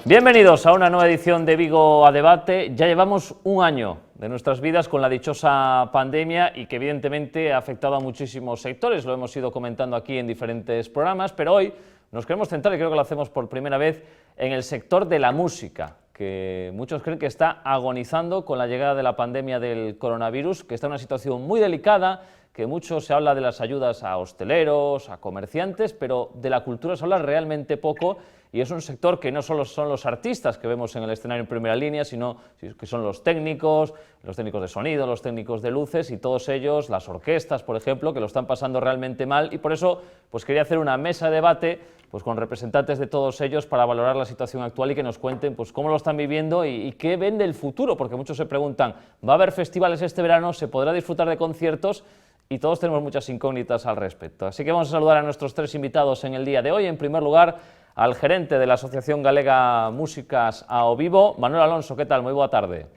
Bienvenidos a una nueva edición de Vigo a Debate. Ya llevamos un año de nuestras vidas con la dichosa pandemia y que evidentemente ha afectado a muchísimos sectores, lo hemos ido comentando aquí en diferentes programas, pero hoy nos queremos centrar, y creo que lo hacemos por primera vez, en el sector de la música, que muchos creen que está agonizando con la llegada de la pandemia del coronavirus, que está en una situación muy delicada, que mucho se habla de las ayudas a hosteleros, a comerciantes, pero de la cultura se habla realmente poco, y es un sector que no solo son los artistas que vemos en el escenario en primera línea, sino que son los técnicos de sonido, los técnicos de luces y todos ellos, las orquestas, por ejemplo, que lo están pasando realmente mal, y por eso pues quería hacer una mesa de debate pues con representantes de todos ellos para valorar la situación actual y que nos cuenten pues cómo lo están viviendo y qué ven del futuro, porque muchos se preguntan, ¿va a haber festivales este verano? ¿Se podrá disfrutar de conciertos? Y todos tenemos muchas incógnitas al respecto. Así que vamos a saludar a nuestros tres invitados en el día de hoy. En primer lugar, al gerente de la Asociación Galega Músicas ao Vivo, Manuel Alonso. ¿Qué tal? Muy boa tarde.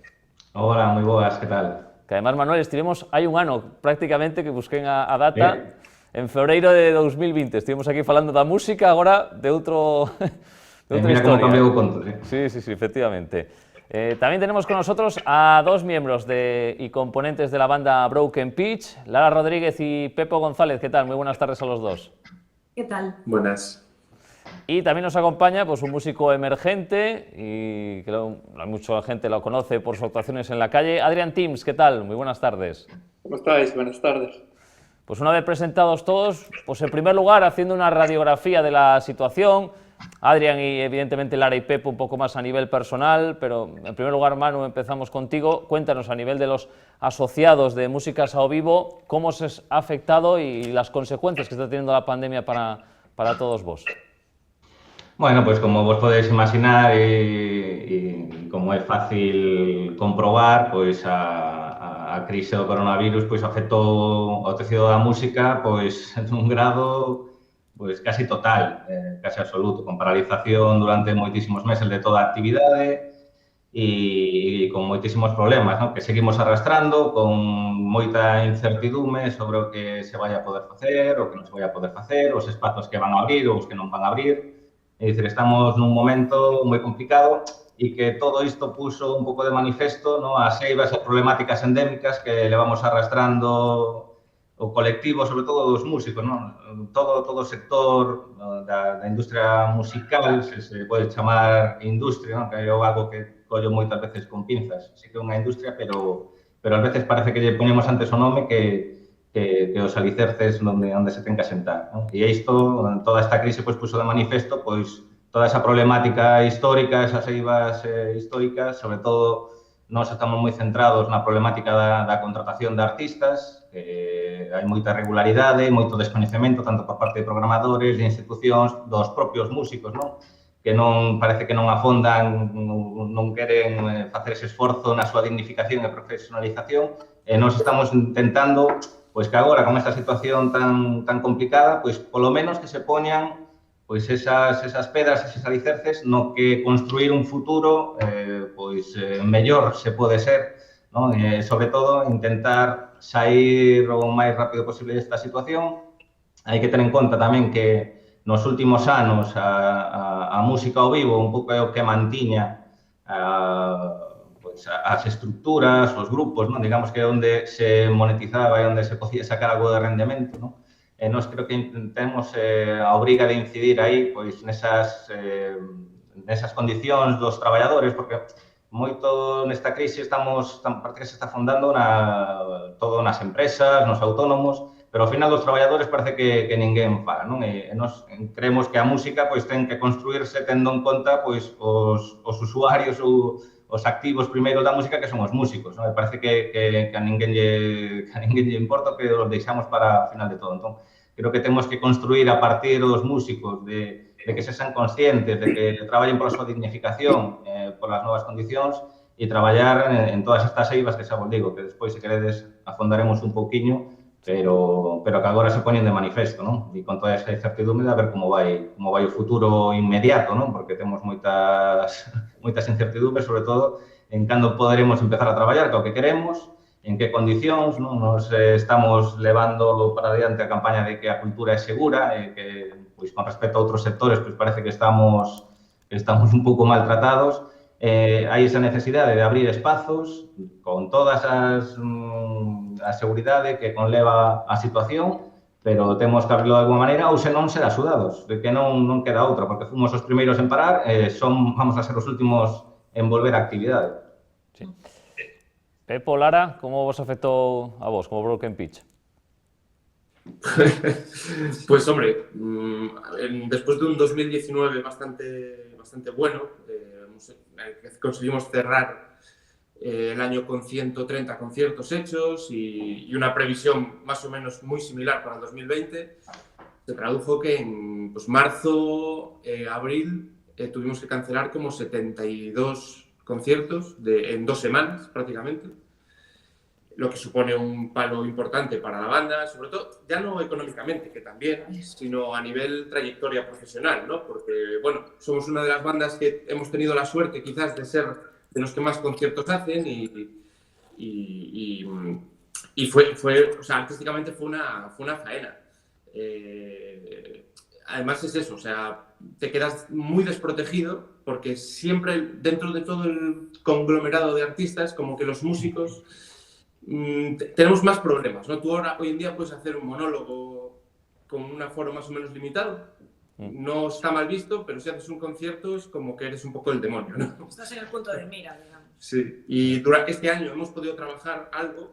Hola, moi boas, que tal? Que además, Manuel, estivemos hai un ano prácticamente que busquén a data en febreiro de 2020. Estivemos aquí falando da música, agora de outra mira historia. Como cambiou o conto, Sí, efectivamente. También tenemos con nosotros a dos miembros y componentes de la banda Broken Pitch, Lara Rodríguez y Pepo González. ¿Qué tal? Muy buenas tardes a los dos. ¿Qué tal? Buenas. Y también nos acompaña pues, un músico emergente y que mucha gente lo conoce por sus actuaciones en la calle, Adrián Teams. ¿Qué tal? Muy buenas tardes. ¿Cómo estáis? Buenas tardes. Pues una vez presentados todos, pues en primer lugar haciendo una radiografía de la situación, Adrián y evidentemente Lara y Pepo un poco más a nivel personal, pero en primer lugar, Manu, empezamos contigo. Cuéntanos a nivel de los asociados de Músicas ao Vivo, cómo se ha afectado y las consecuencias que está teniendo la pandemia para todos vos. Bueno, pues como vos podéis imaginar e como é fácil comprobar, pois a crise do coronavirus pois afectou ao tecido da música pois nun grado pois casi total, casi absoluto, con paralización durante moitísimos meses de toda a actividade e con moitísimos problemas, ¿no? Que seguimos arrastrando, con moita incertidume sobre o que se vai a poder facer, o que non se vai a poder facer, os espazos que van a abrir ou os que non van a abrir. É dicir, estamos nun momento moi complicado e que todo isto puso un pouco de manifesto, ¿no? As eivas e problemáticas endémicas que levamos arrastrando o colectivo, sobre todo dos músicos, ¿no? Todo o sector da industria musical, se pode chamar industria, ¿no? Que é algo que collo moitas veces con pinzas. Sí que é unha industria, pero ás veces parece que lle ponemos antes o nome que os alicerces onde se ten que asentar, ¿no? E isto, toda esta crise, pois, puso de manifesto, pois, toda esa problemática histórica, esas eivas históricas, sobre todo, nós estamos moi centrados na problemática da contratación de artistas, hai moita irregularidade, moito descoñecemento, tanto por parte de programadores, de institucións, dos propios músicos, non? Que non parece que non afondan, non queren facer ese esforzo na súa dignificación e profesionalización, e nós estamos intentando pois que agora, con esta situación tan complicada, pois polo menos que se poñan pois esas pedras, eses alicerces no que construir un futuro pois mellor se pode ser, non? Sobre todo, intentar sair o máis rápido posible desta situación. Hai que ter en conta tamén que nos últimos anos a música ao vivo un pouco é o que mantiña as estructuras, os grupos, non? Digamos que é onde se monetizaba e onde se podía sacar algo de rendemento, non? E nós creo que temos a obriga de incidir aí pois nesas condicións dos traballadores, porque moito nesta crise parece que se está afondando todo nas empresas, nos autónomos, pero ao final dos traballadores parece que ninguén para, non? E nós creemos que a música pois ten que construirse tendo en conta pois os usuarios ou os activos primeiros da música, que son os músicos, non? Me parece que a ninguén lle importa, que os deixamos para o final de todo. Entón, creo que temos que construir a partir dos músicos, de que se sean conscientes, de que traballen pola súa dignificación, polas novas condicións, e traballar en todas estas eivas que xa vos digo, que despois, se queredes, afondaremos un pouquiño, pero que agora se poñen de manifesto, non? E con toda esa incertidumbre a ver como vai o futuro inmediato, non? Porque temos moitas incertidumbres, sobre todo en cando poderemos empezar a traballar, que o que queremos, en que condicións, non? Nos estamos levando para adiante a campaña de que a cultura é segura, e que, pois, con respecto a outros sectores, pois parece que estamos un pouco maltratados. Hai esa necesidade de abrir espazos con todas a seguridade que conleva a situación, pero temos que abrirlo de alguma maneira ou senón ser axudados, de que non queda outra, porque fomos os primeiros en parar, vamos a ser os últimos en volver a actividade. Sí. Pepo, Lara, como vos afectou a vos como Broken Pitch? Pues hombre, después de un 2019 bastante bueno, conseguimos cerrar el año con 130 conciertos hechos y una previsión más o menos muy similar para el 2020. Se tradujo que en marzo, abril, tuvimos que cancelar como 72 conciertos en 2 semanas prácticamente, lo que supone un palo importante para la banda, sobre todo, ya no económicamente, que también, sino a nivel trayectoria profesional, ¿no? Porque, bueno, somos una de las bandas que hemos tenido la suerte quizás de ser de los que más conciertos hacen y fue, o sea, artísticamente fue una faena. Además es eso, o sea, te quedas muy desprotegido porque siempre dentro de todo el conglomerado de artistas, como que los músicos tenemos más problemas, ¿no? Tú ahora, hoy en día, puedes hacer un monólogo con un aforo más o menos limitado. No está mal visto, pero si haces un concierto es como que eres un poco el demonio, ¿no? Estás en el punto de mira, digamos. Sí, y durante este año hemos podido trabajar algo,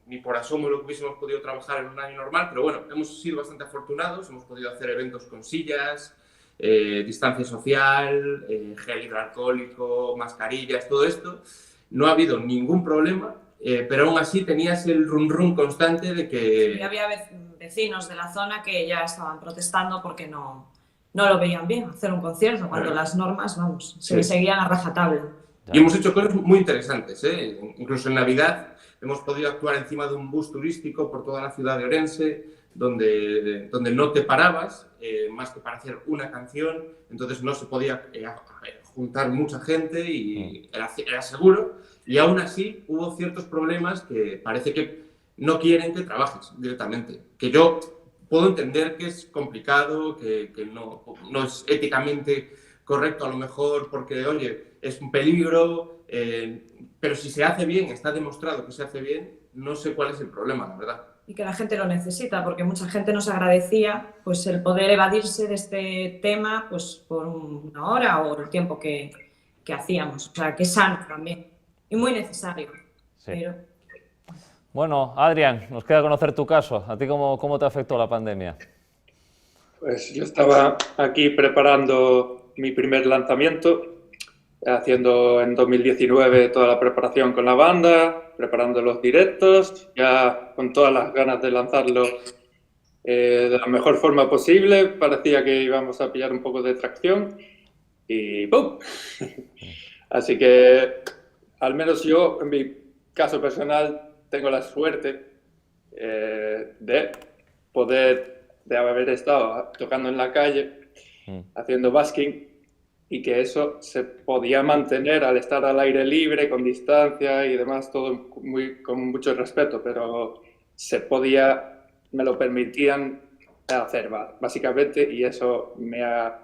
ni por asomo lo que hubiésemos podido trabajar en un año normal, pero bueno, hemos sido bastante afortunados, hemos podido hacer eventos con sillas, distancia social, gel hidroalcohólico, mascarillas, todo esto. No ha habido ningún problema. Pero aún así tenías el rum constante de que... Y había vecinos de la zona que ya estaban protestando porque no lo veían bien hacer un concierto, cuando las normas, vamos, se seguían a rajatabla. Y hemos hecho cosas muy interesantes, ¿eh? Incluso en Navidad hemos podido actuar encima de un bus turístico por toda la ciudad de Orense, donde no te parabas, más que para hacer una canción, entonces no se podía juntar mucha gente y era seguro. Y aún así hubo ciertos problemas que parece que no quieren que trabajes directamente. Que yo puedo entender que es complicado, que no es éticamente correcto a lo mejor porque, oye, es un peligro, pero si se hace bien, está demostrado que se hace bien, no sé cuál es el problema, la verdad. Y que la gente lo necesita, porque mucha gente nos agradecía pues el poder evadirse de este tema pues por una hora o el tiempo que hacíamos. O sea, que es sano también. Y muy necesario. Sí. Pero... Bueno, Adrián, nos queda conocer tu caso. ¿A ti cómo te afectó la pandemia? Pues yo estaba aquí preparando mi primer lanzamiento, haciendo en 2019 toda la preparación con la banda, preparando los directos, ya con todas las ganas de lanzarlo de la mejor forma posible. Parecía que íbamos a pillar un poco de tracción y ¡pum! Así que... Al menos yo, en mi caso personal, tengo la suerte de haber estado tocando en la calle, haciendo busking, y que eso se podía mantener al estar al aire libre, con distancia y demás, todo con mucho respeto, pero me lo permitían hacer, básicamente, y eso me ha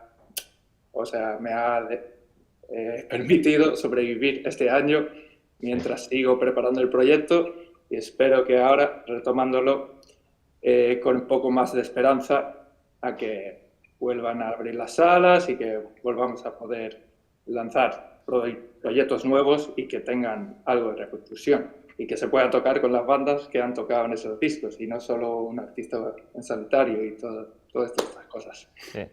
permitido sobrevivir este año mientras sigo preparando el proyecto y espero que ahora, retomándolo con un poco más de esperanza, a que vuelvan a abrir las salas y que volvamos a poder lanzar proyectos nuevos y que tengan algo de repercusión y que se pueda tocar con las bandas que han tocado en esos discos y no solo un artista en solitario y todas estas cosas. Sí.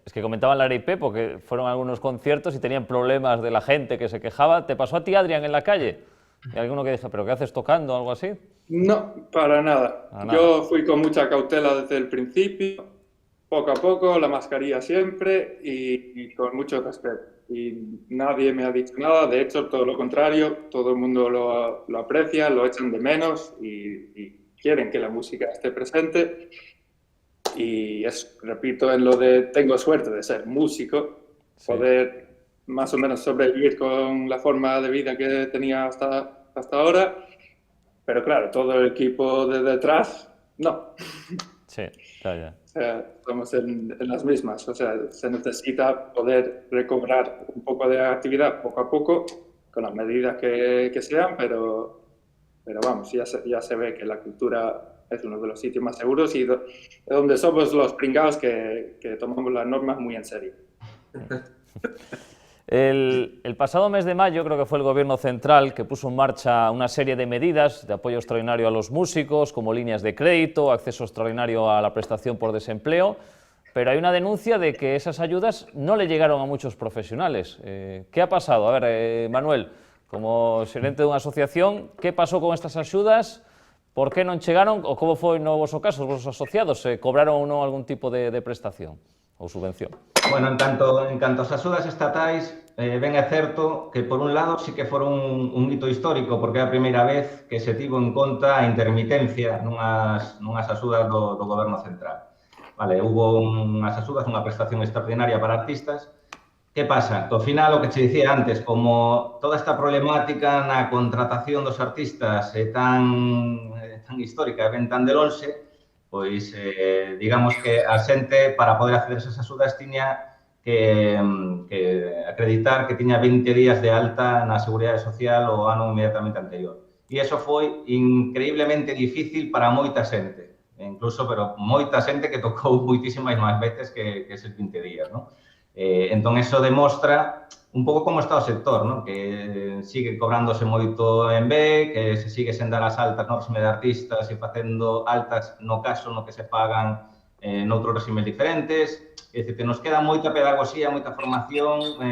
Es que comentaban Lara y Pepo que fueron a algunos conciertos y tenían problemas de la gente que se quejaba. ¿Te pasó a ti, Adrián, en la calle? ¿Y alguno que dije, pero qué haces tocando o algo así? No, para nada. Yo fui con mucha cautela desde el principio, poco a poco, la mascarilla siempre y con mucho respeto. Y nadie me ha dicho nada, de hecho, todo lo contrario, todo el mundo lo aprecia, lo echan de menos y quieren que la música esté presente. Y repito, en lo de tengo suerte de ser músico, poder más o menos sobrevivir con la forma de vida que tenía hasta ahora, pero claro, todo el equipo de detrás, no. Sí, ya. O sea, estamos en las mismas, o sea, se necesita poder recobrar un poco de actividad poco a poco, con las medidas que sean, pero vamos, ya se ve que la cultura es uno de los sitios más seguros y donde somos los pringados que tomamos las normas muy en serio. El pasado mes de mayo creo que fue el Gobierno central que puso en marcha una serie de medidas de apoyo extraordinario a los músicos, como líneas de crédito, acceso extraordinario a la prestación por desempleo, pero hay una denuncia de que esas ayudas no le llegaron a muchos profesionales. ¿Qué ha pasado? A ver, Manuel, como xerente dunha asociación, que pasou con estas axudas? Por que non chegaron? Ou como foi no voso caso, os vosos asociados? Cobraron ou non algún tipo de prestación ou subvención? Bueno, en canto ás axudas estatais, ben é certo que, por un lado, sí que foron un hito histórico, porque é a primeira vez que se tivo en conta a intermitencia nunhas axudas do Goberno central. Vale, hubo unhas axudas, unha prestación extraordinaria para artistas. Que pasa? Que ao final, o que che dicía antes, como toda esta problemática na contratación dos artistas é tan histórica e ven tan de lonxe, pois digamos que a xente, para poder acceder a esas axudas, tiña que acreditar que tiña 20 días de alta na Seguridade Social o ano inmediatamente anterior. E iso foi increíblemente difícil para moita xente, incluso, pero moita xente que tocou moitísimas máis veces que eses 20 días, non? Entón, eso demostra un pouco como está o sector, ¿no? Que sigue cobrándose moito en B, que se sigue sen dar as altas no réxime de artistas e facendo altas no caso no que se pagan noutros réximes diferentes. É dicir, que nos queda moita pedagogía, moita formación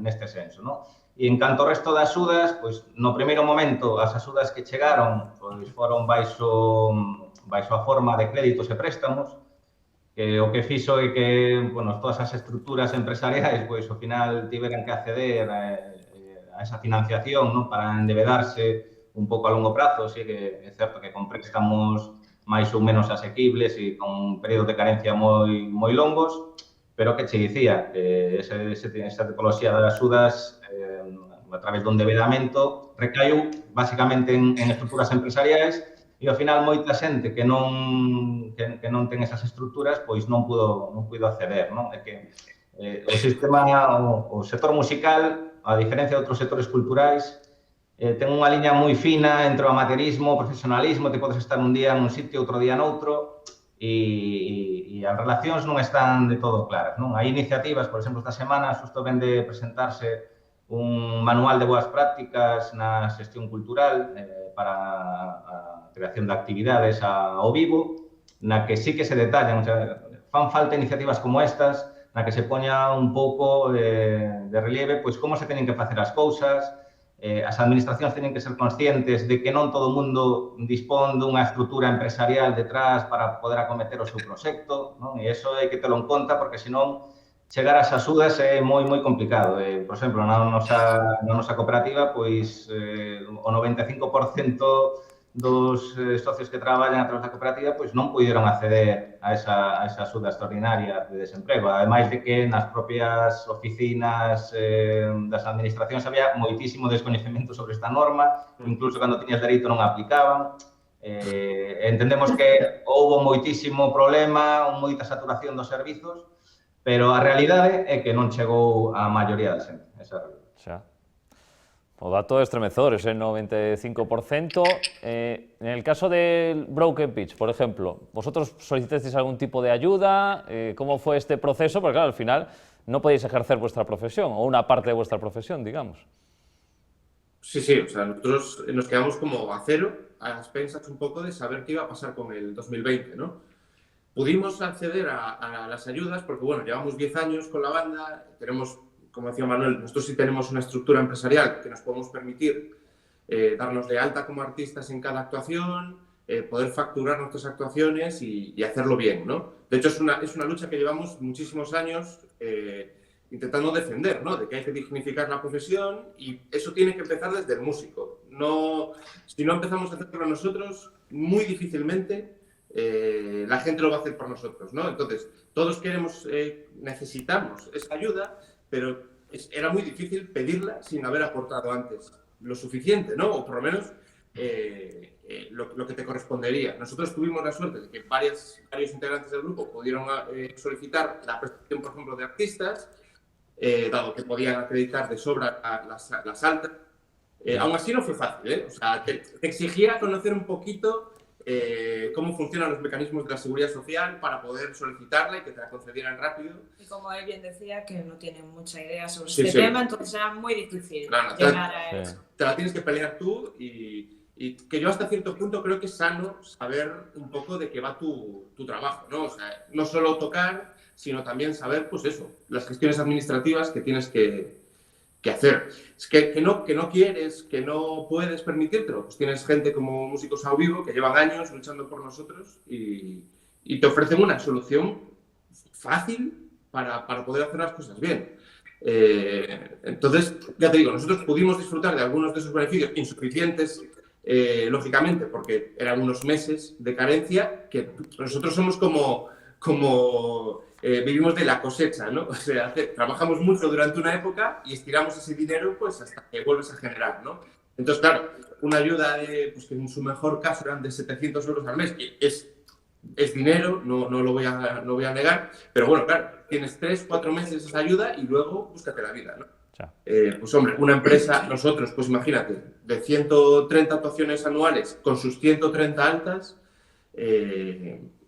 neste senso, ¿no? E en canto ao resto de axudas, pois no primeiro momento as axudas que chegaron pois foron baixo a forma de créditos e préstamos, que o que fixo é que, bueno, todas as estruturas empresariais, pois, ao final, tiveran que acceder a esa financiación, non, para endebedarse un pouco a longo prazo. Sí que é certo que con préstamos máis ou menos asequibles e con períodos de carencia moi longos, pero que che dicía, esa tipoloxía de axudas a través do endebedamento recaiu basicamente en estruturas empresariais. E, ao final, moita xente que non ten esas estruturas, pois non puido acceder, non? É que o sistema, o sector musical, a diferencia de outros sectores culturais, ten unha liña moi fina entre o amateurismo, o profesionalismo, te podes estar un día nun sitio, outro día noutro, e as relacións non están de todo claras, non? Hai iniciativas, por exemplo, esta semana, xusto ven de presentarse un manual de boas prácticas na xestión cultural para a creación de actividades ao vivo, na que sí que se detallan, o sea, fan falta iniciativas como estas, na que se poña un pouco de relieve, pois como se teñen que facer as cousas, as administracións teñen que ser conscientes de que non todo o mundo dispón dunha estrutura empresarial detrás para poder acometer o seu proxecto, non? E iso hai que telo en conta, porque senón chegar ás axudas é moi complicado. Por exemplo, na nosa cooperativa, pois o 95% dos socios que traballan a través da cooperativa pois non puderon acceder a esa axuda extraordinaria de desemprego. Ademais de que nas propias oficinas das administracións había moitísimo descoñecemento sobre esta norma, incluso cando tiñas dereito non a aplicaban. Entendemos que houbo moitísimo problema, moita saturación dos servizos, pero a realidade é que non chegou a maioría da xente. Esa é a realidade. Xa. O dato é estremecedor, ese 95%. En el caso del Broken Pitch, por ejemplo, ¿vosotros solicitasteis algún tipo de ayuda? ¿Cómo fue este proceso? Porque claro, al final no podéis ejercer vuestra profesión, o una parte de vuestra profesión, digamos. Sí, o sea, nosotros nos quedamos como a cero, a expensas un poco de saber qué iba a pasar con el 2020, ¿no? Pudimos acceder a las ayudas porque, bueno, llevamos 10 años con la banda, tenemos, como decía Manuel, nosotros sí tenemos una estructura empresarial que nos podemos permitir darnos de alta como artistas en cada actuación, poder facturar nuestras actuaciones y hacerlo bien, ¿no? De hecho, es una lucha que llevamos muchísimos años intentando defender, ¿no? De que hay que dignificar la profesión y eso tiene que empezar desde el músico. Si no empezamos a hacerlo nosotros, muy difícilmente la gente lo va a hacer por nosotros, ¿no? Entonces, todos necesitamos esa ayuda, pero era muy difícil pedirla sin haber aportado antes lo suficiente, ¿no? O por lo menos lo que te correspondería. Nosotros tuvimos la suerte de que varios integrantes del grupo pudieron solicitar la prestación, por ejemplo, de artistas, dado que podían acreditar de sobra las altas. Aún así no fue fácil, ¿eh? O sea, te exigía conocer un poquito cómo funcionan los mecanismos de la seguridad social para poder solicitarla y que te la concedieran rápido. Y como él bien decía, que no tienen mucha idea sobre Sí, este sí. tema, entonces era muy difícil No, llegar a Sí. eso. Te la tienes que pelear tú y que yo hasta cierto punto creo que es sano saber un poco de qué va tu trabajo, ¿no? O sea, no solo tocar, sino también saber, pues eso, las gestiones administrativas que tienes que hacer. Es que no quieres, que no puedes permitírtelo. Pues tienes gente como Músicos a Vivo que llevan años luchando por nosotros y te ofrecen una solución fácil para poder hacer las cosas bien. Entonces, ya te digo, nosotros pudimos disfrutar de algunos de esos beneficios insuficientes, lógicamente, porque eran unos meses de carencia, que nosotros somos como vivimos de la cosecha, ¿no? O sea, trabajamos mucho durante una época y estiramos ese dinero pues hasta que vuelves a generar, ¿no? Entonces, claro, una ayuda pues que en su mejor caso eran de 700 euros al mes, que es dinero, no lo voy a negar, pero bueno, claro, tienes 3-4 meses esa ayuda y luego búscate la vida, ¿no? Pues hombre, una empresa, nosotros, pues imagínate, de 130 actuaciones anuales con sus 130 altas,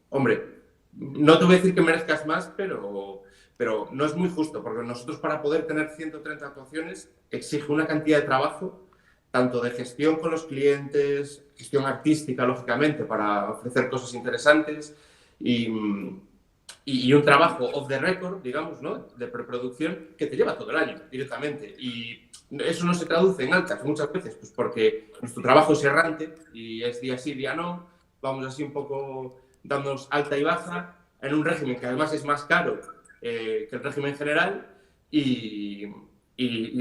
hombre, no te voy a decir que merezcas más, pero no es muy justo, porque nosotros para poder tener 130 actuaciones exige una cantidad de trabajo, tanto de gestión con los clientes, gestión artística, lógicamente, para ofrecer cosas interesantes, y un trabajo off the record, digamos, ¿no? De preproducción, que te lleva todo el año directamente. Y eso no se traduce en altas muchas veces, pues porque nuestro trabajo es errante y es día sí, día no, vamos así un poco dándonos alta y baja, en un régimen que además es más caro que el régimen general y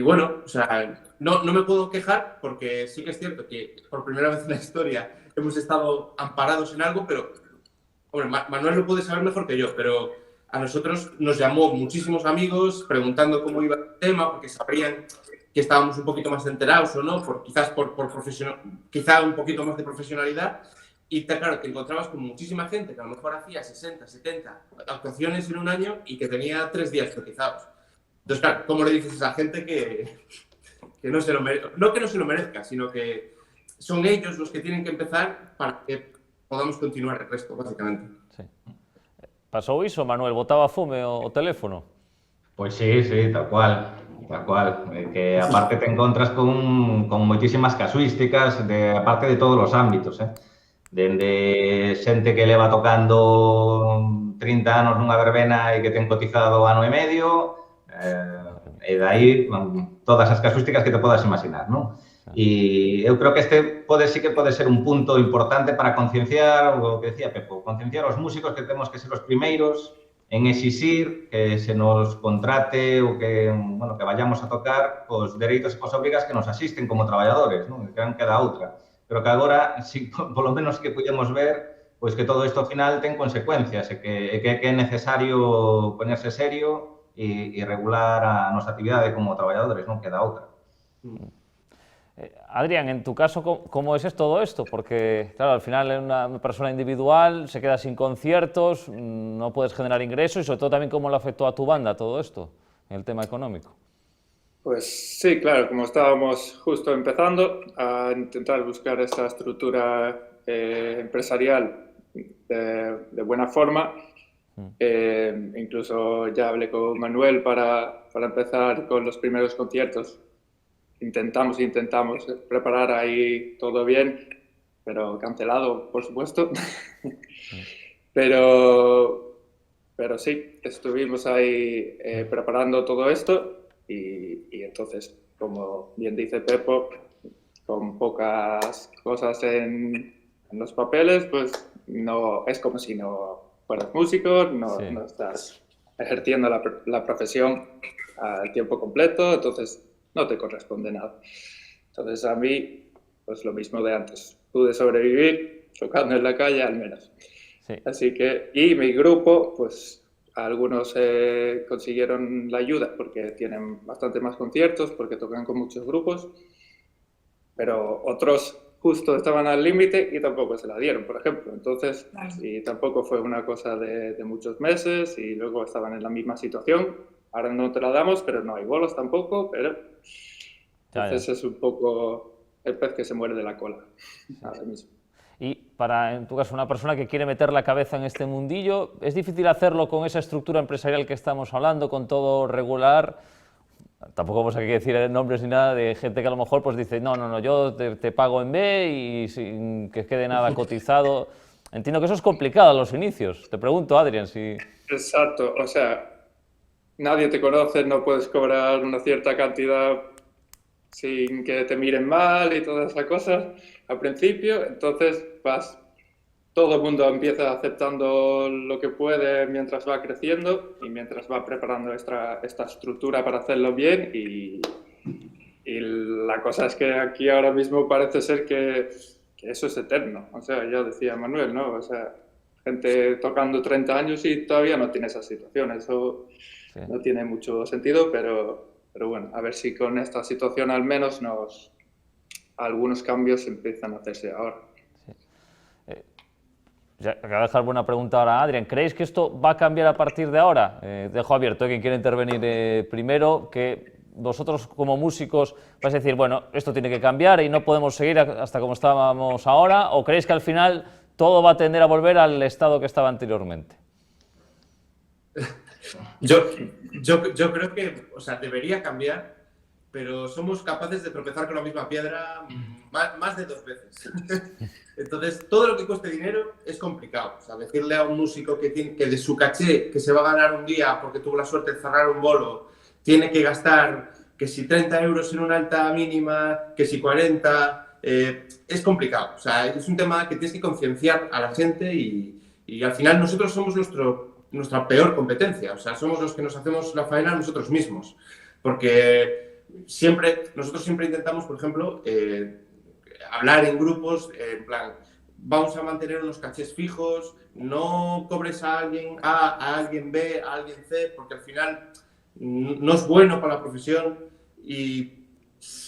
bueno, o sea, no me puedo quejar porque sí que es cierto que por primera vez en la historia hemos estado amparados en algo, pero, hombre, Manuel lo puede saber mejor que yo, pero a nosotros nos llamó muchísimos amigos preguntando cómo iba el tema, porque sabrían que estábamos un poquito más enterados o no, quizá un poquito más de profesionalidad. Y claro, te encontrabas con muchísima gente que a lo mejor hacía 60, 70 actuaciones en un año y que tenía 3 días cotizados. Entonces, claro, ¿cómo le dices a esa gente que no se lo merezca? No que no se lo merezca, sino que son ellos los que tienen que empezar para que podamos continuar el resto, básicamente. Sí. Pasou iso, Manuel? Botaba fome o teléfono? Pois sí, tal cual. Que aparte te encontras con moitísimas casuísticas, aparte de todos os ámbitos, dende xente que leva tocando 30 anos nunha verbena e que ten cotizado ano e medio, e dai todas as casuísticas que te podas imaginar, non? E eu creo que sí que pode ser un punto importante para concienciar, o que decía Pepo, concienciar aos músicos que temos que ser os primeiros en exixir que se nos contrate ou que vayamos a tocar os dereitos e as obrigas que nos asisten como traballadores, non? Que non queda outra. Pero que agora, polo menos que podemos ver, pois que todo isto ao final ten consecuencias e que é necesario ponerse serio e regular a nosa actividade como traballadores, non queda outra. Adrián, en tu caso, ¿cómo es todo esto? Porque, claro, al final es una persona individual, se queda sin conciertos, no puedes generar ingresos y sobre todo también cómo le afectó a tu banda todo esto, en el tema económico. Pues sí, claro, como estábamos justo empezando a intentar buscar esta estructura empresarial de buena forma, incluso ya hablé con Manuel para empezar con los primeros conciertos. Intentamos preparar ahí todo bien, pero cancelado, por supuesto. Pero sí, estuvimos ahí preparando todo esto. Y entonces, como bien dice Pepo, con pocas cosas en los papeles, pues no es como si no fueras músico, no estás ejerciendo la profesión al tiempo completo, entonces no te corresponde nada. Entonces a mí pues lo mismo de antes. Pude sobrevivir tocando en la calle al menos. Sí. Así que, y mi grupo, pues algunos consiguieron la ayuda porque tienen bastante más conciertos, porque tocan con muchos grupos, pero otros justo estaban al límite y tampoco se la dieron, por ejemplo. Entonces, y tampoco fue una cosa de muchos meses y luego estaban en la misma situación. Ahora no te la damos, pero no hay bolos tampoco, pero entonces es un poco el pez que se muerde la cola ahora mismo. Y para, en tu caso, una persona que quiere meter la cabeza en este mundillo, ¿es difícil hacerlo con esa estructura empresarial que estamos hablando, con todo regular? Tampoco vamos a decir nombres ni nada de gente que a lo mejor pues dice no, yo te pago en B y sin que quede nada cotizado. Entiendo que eso es complicado a los inicios. Te pregunto, Adrián, si... Exacto, o sea, nadie te conoce, no puedes cobrar una cierta cantidad sin que te miren mal y todas esas cosas al principio, entonces todo el mundo empieza aceptando lo que puede mientras va creciendo y mientras va preparando esta estructura para hacerlo bien y la cosa es que aquí ahora mismo parece ser que eso es eterno, o sea, ya decía Manuel, ¿no? O sea, gente tocando 30 años y todavía no tiene esa situación, eso sí. No tiene mucho sentido, pero bueno, a ver si con esta situación al menos algunos cambios empiezan a hacerse ahora. Sí. Acabo de dejar buena pregunta ahora a Adrián. ¿Creéis que esto va a cambiar a partir de ahora? Dejo abierto a quien quiera intervenir primero, que vosotros como músicos vais a decir, bueno, esto tiene que cambiar y no podemos seguir hasta como estábamos ahora, ¿o creéis que al final todo va a tender a volver al estado que estaba anteriormente? Yo creo que, o sea, debería cambiar, pero somos capaces de tropezar con la misma piedra más de 2 veces. Entonces, todo lo que cueste dinero es complicado. O sea, decirle a un músico que de su caché, que se va a ganar un día porque tuvo la suerte de cerrar un bolo, tiene que gastar que si 30 euros en una alta mínima, que si 40, es complicado. O sea, es un tema que tienes que concienciar a la gente y al final nosotros somos nuestra peor competencia. O sea, somos los que nos hacemos la faena nosotros mismos. Porque nosotros siempre intentamos, por ejemplo, hablar en grupos, en plan, vamos a mantener unos cachés fijos, no cobres a alguien A, a alguien B, a alguien C, porque al final no es bueno para la profesión y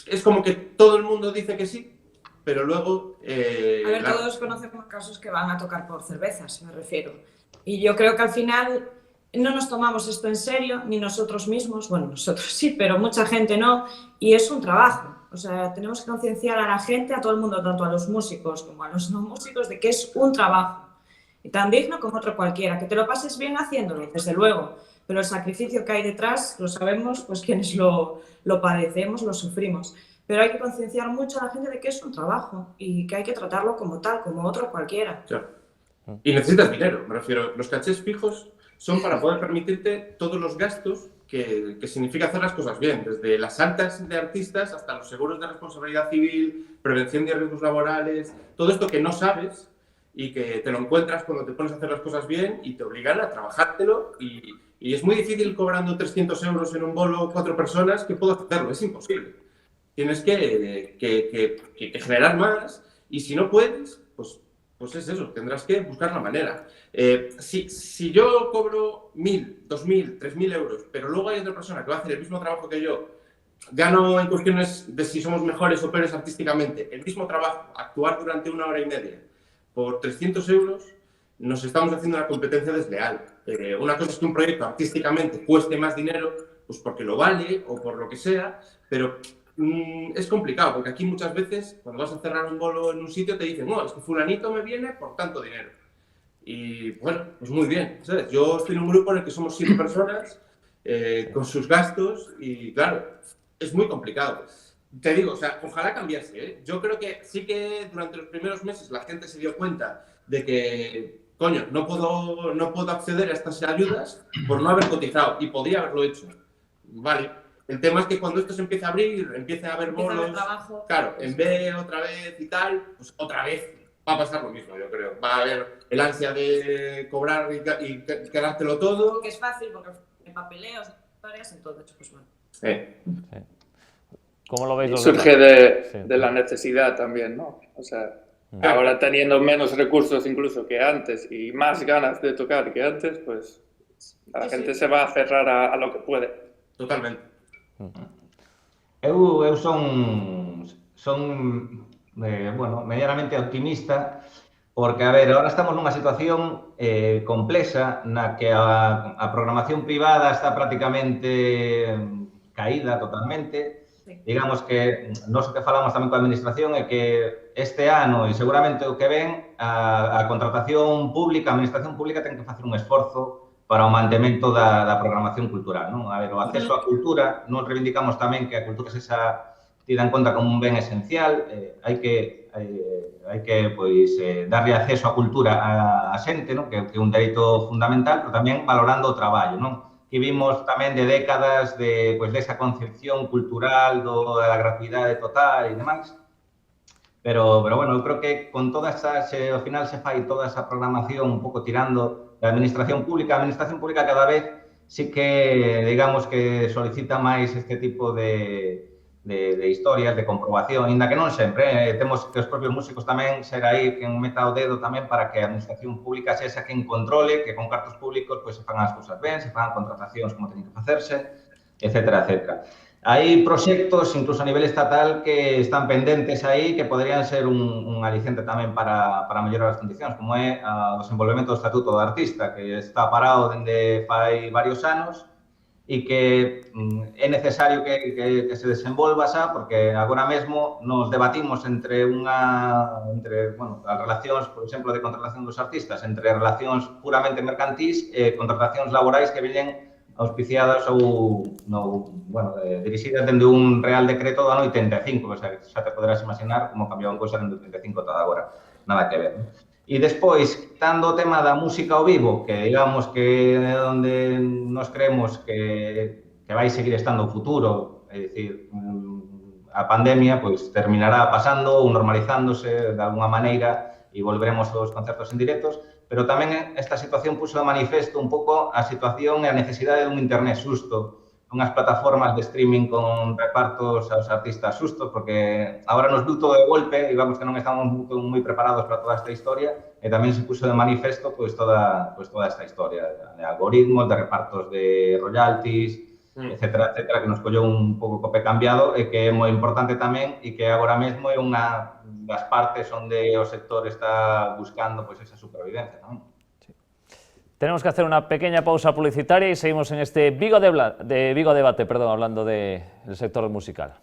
es como que todo el mundo dice que sí, pero luego... a ver, todos conocemos casos que van a tocar por cervezas, me refiero. Y yo creo que al final no nos tomamos esto en serio, ni nosotros mismos, bueno, nosotros sí, pero mucha gente no, y es un trabajo. O sea, tenemos que concienciar a la gente, a todo el mundo, tanto a los músicos como a los no músicos, de que es un trabajo, y tan digno como otro cualquiera, que te lo pases bien haciéndolo, desde luego, pero el sacrificio que hay detrás, lo sabemos, pues quienes lo padecemos, lo sufrimos. Pero hay que concienciar mucho a la gente de que es un trabajo y que hay que tratarlo como tal, como otro cualquiera. Claro. Y necesitas dinero, me refiero. Los cachés fijos son para poder permitirte todos los gastos que significa hacer las cosas bien, desde las altas de artistas hasta los seguros de responsabilidad civil, prevención de riesgos laborales, todo esto que no sabes y que te lo encuentras cuando te pones a hacer las cosas bien y te obligan a trabajártelo y es muy difícil cobrando 300 euros en un bolo 4 personas que puedo hacerlo, es imposible. Tienes que generar más y si no puedes, pues es eso, tendrás que buscar la manera. Si yo cobro 1.000, 2.000, 3.000 euros, pero luego hay otra persona que va a hacer el mismo trabajo que yo, gano en cuestiones de si somos mejores o peores artísticamente, el mismo trabajo, actuar durante 1 hora y media por 300 euros, nos estamos haciendo una competencia desleal. Una cosa es que un proyecto artísticamente cueste más dinero, pues porque lo vale o por lo que sea, pero es complicado, porque aquí muchas veces, cuando vas a cerrar un bolo en un sitio, te dicen, no, es que fulanito me viene por tanto dinero. Y bueno, pues muy bien, ¿sabes? Yo estoy en un grupo en el que somos 7 personas, con sus gastos, y claro, es muy complicado. Te digo, o sea, ojalá cambiase, ¿eh? Yo creo que sí que durante los primeros meses la gente se dio cuenta de que, coño, no puedo acceder a estas ayudas por no haber cotizado, y podía haberlo hecho. Vale. El tema es que cuando esto se empiece a abrir, empiece a haber bolos, claro, en B otra vez y tal, pues otra vez va a pasar lo mismo, yo creo. Va a haber el ansia de cobrar y quedártelo todo. Porque es fácil, porque hay papeleos, historias, entonces, pues bueno. ¿Cómo lo veis los Surge demás? Sí. de la necesidad también, ¿no? O sea, ahora teniendo menos recursos incluso que antes y más ganas de tocar que antes, pues la gente se va a aferrar a lo que puede. Totalmente. Eu son bueno, medianamente optimista porque, a ver, agora estamos nunha situación complexa na que a programación privada está prácticamente caída totalmente. Digamos que nós o que falamos tamén coa administración é que este ano e seguramente o que ven a contratación pública, a administración pública ten que facer un esforzo para o mantemento da programación cultural, non? A ver, o acceso á cultura, non reivindicamos tamén que a cultura sexa tida en conta como un ben esencial, hai que pois, darlle acceso á cultura a xente, non? Que é un dereito fundamental, pero tamén valorando o traballo, non? Que vimos tamén de décadas de, pois, desa concepción cultural da gratuidade total e demais. Pero bueno, eu creo que con toda esa, ao final se fai toda esa programación un pouco tirando da administración pública. A administración pública cada vez sí que, digamos, que solicita máis este tipo de historias, de comprobación, ainda que non sempre. Temos que os propios músicos tamén ser aí quen meta o dedo tamén para que a administración pública sexa esa quen controle, que con cartos públicos se fagan as cousas ben, se fagan contratacións como teñen que facerse, etcétera, etcétera. Hai proxectos, incluso a nivel estatal, que están pendentes aí, que poderían ser un aliciente tamén para mellorar as condicións, como é o desenvolvemento do Estatuto do Artista, que está parado dende fai varios anos e que é necesario que se desenvolva xa, porque agora mesmo nos debatimos entre bueno, as relacións, por exemplo, de contratación dos artistas, entre relacións puramente mercantís e contratacións laborais que veñen auspiciadas ou bueno, dirixidas dende un Real Decreto do ano 85, o sea, xa te poderás imaginar como cambiaban cousas dende o 85 ata agora, nada que ver. E despois, quitando o tema da música ao vivo, que digamos que é onde nos creemos que vai seguir estando o futuro, é dicir, a pandemia pois terminará pasando ou normalizándose de alguna maneira e volveremos aos concertos en directos, pero tamén esta situación puso de manifesto un pouco a situación e a necesidade dun internet xusto, unhas plataformas de streaming con repartos aos artistas xustos, porque agora nos viu todo de golpe e vamos que non estamos moi preparados para toda esta historia e tamén se puso de manifesto pois toda esta historia de algoritmos, de repartos de royalties, etcétera, etcétera, que nos collou un pouco co pé cambiado e que é moi importante tamén e que agora mesmo é unha das partes onde o sector está buscando pois esa supervivencia, non? Sí. Tenemos que hacer una pequeña pausa publicitaria y seguimos en este Vigo Debate, hablando del sector musical.